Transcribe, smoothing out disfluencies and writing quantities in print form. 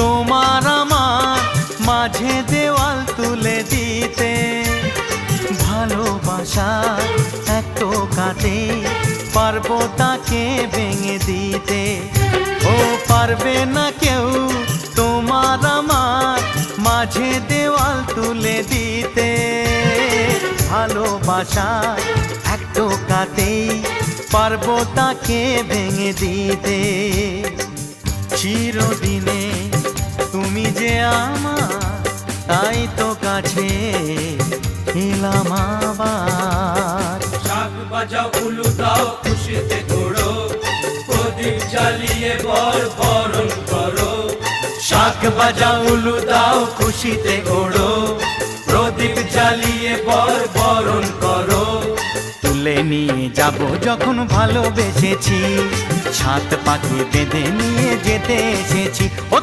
তোমার আমার মাঝে দেওয়াল তুলে দিতে। ভালোবাসা এক টোকাতে পারবো তাকে ভেঙে দিতে। ও পারবে না কেউ তোমার আমার মাঝে দেওয়াল তুলে দিতে। ভালোবাসা এক টোকাতেই পারবো তাকে ভেঙে দিতে। চিরদিনে তুমি যে আমার, তাই তো কাছে এলাম আবার। শাক বাজাও উলু দাও খুশিতে ঘোড়ো, প্রদীপ জ্বালিয়ে বরণ করো। শাক বাজাও উলু দাও খুশিতে ঘোড়ো, প্রদীপ জ্বালিয়ে বরণ করো। তুলে নিয়ে যাব যখন ভালোবেসেছি, ছাদ পাখি বেঁধে নিয়ে যেতে এসেছি। ও